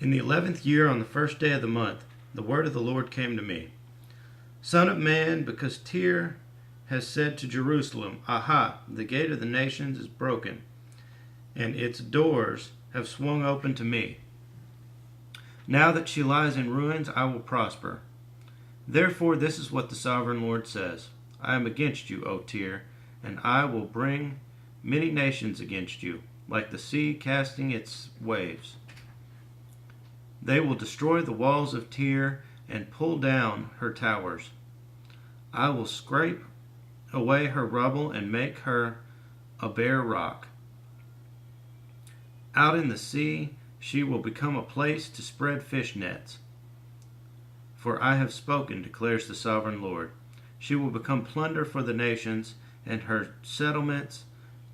In the 11th year, on the first day of the month, the word of the Lord came to me. Son of man, because Tyre has said to Jerusalem, Aha, the gate of the nations is broken, and its doors have swung open to me. Now that she lies in ruins, I will prosper. Therefore, this is what the sovereign Lord says. I am against you, O Tyre, and I will bring many nations against you, like the sea casting its waves. They will destroy the walls of Tyre and pull down her towers. I will scrape away her rubble and make her a bare rock. Out in the sea she will become a place to spread fish nets. For I have spoken, declares the sovereign Lord. She will become plunder for the nations, and her settlements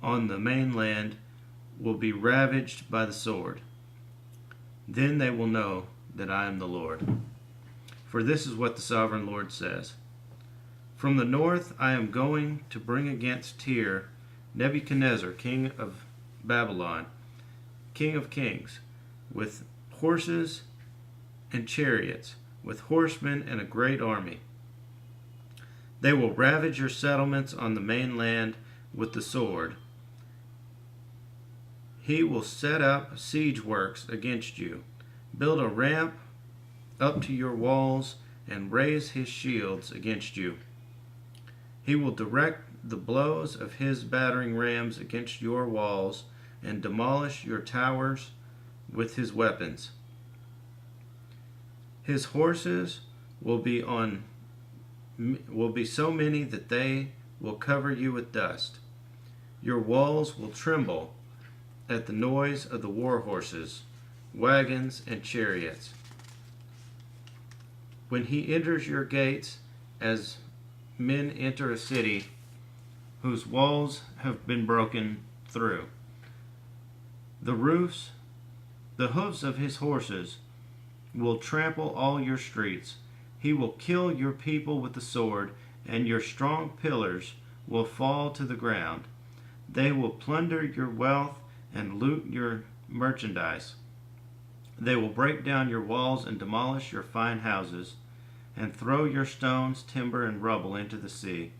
on the mainland will be ravaged by the sword. Then they will know that I am the Lord. For this is what the sovereign Lord says. From the north I am going to bring against Tyre Nebuchadnezzar, king of Babylon, king of kings, with horses and chariots, with horsemen and a great army. They will ravage your settlements on the mainland with the sword. He will set up siege works against you, build a ramp up to your walls, and raise his shields against you. He will direct the blows of his battering rams against your walls and demolish your towers with his weapons. His horses will be so many that they will cover you with dust. Your walls will tremble at the noise of the war horses, wagons, and chariots. When he enters your gates, as men enter a city whose walls have been broken through, the hooves of his horses will trample all your streets. He will kill your people with the sword, and your strong pillars will fall to the ground. They will plunder your wealth and loot your merchandise. They will break down your walls and demolish your fine houses, and throw your stones, timber, and rubble into the sea.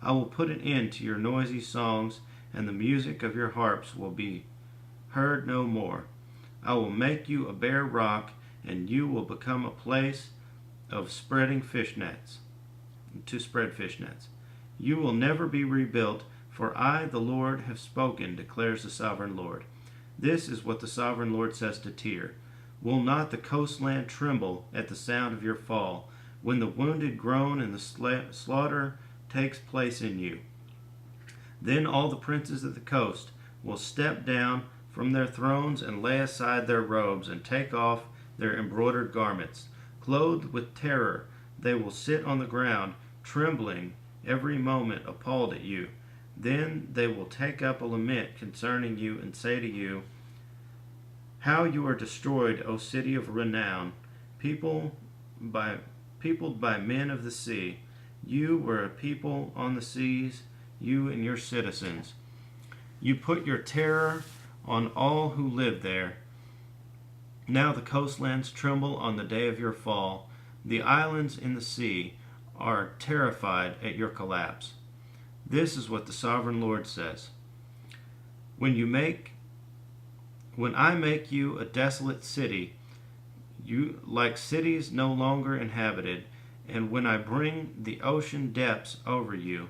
I will put an end to your noisy songs, and the music of your harps will be heard no more. I will make you a bare rock, and you will become a place of spreading fish nets, to spread fish nets. You will never be rebuilt, for I, the Lord, have spoken, declares the sovereign Lord. This is what the sovereign Lord says to Tyre. Will not the coastland tremble at the sound of your fall, when the wounded groan and the slaughter takes place in you? Then all the princes of the coast will step down from their thrones and lay aside their robes and take off their embroidered garments. Clothed with terror, they will sit on the ground, trembling every moment, appalled at you. Then they will take up a lament concerning you and say to you, How you are destroyed, O city of renown, peopled by men of the sea. You were a people on the seas, you and your citizens. You put your terror on all who live there. Now the coastlands tremble on the day of your fall. The islands in the sea are terrified at your collapse. This is what the sovereign Lord says. When I make you a desolate city, you like cities no longer inhabited, and when I bring the ocean depths over you,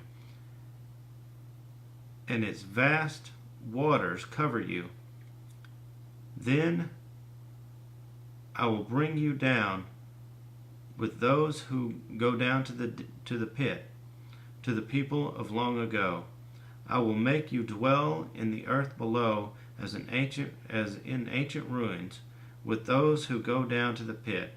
and its vast waters cover you, then I will bring you down with those who go down to the pit, to the people of long ago. I will make you dwell in the earth below as in ancient ruins, with those who go down to the pit.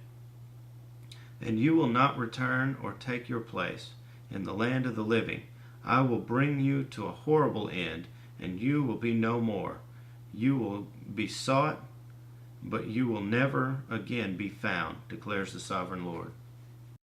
And you will not return or take your place in the land of the living. I will bring you to a horrible end, and you will be no more. You will be sought, but you will never again be found, declares the sovereign Lord.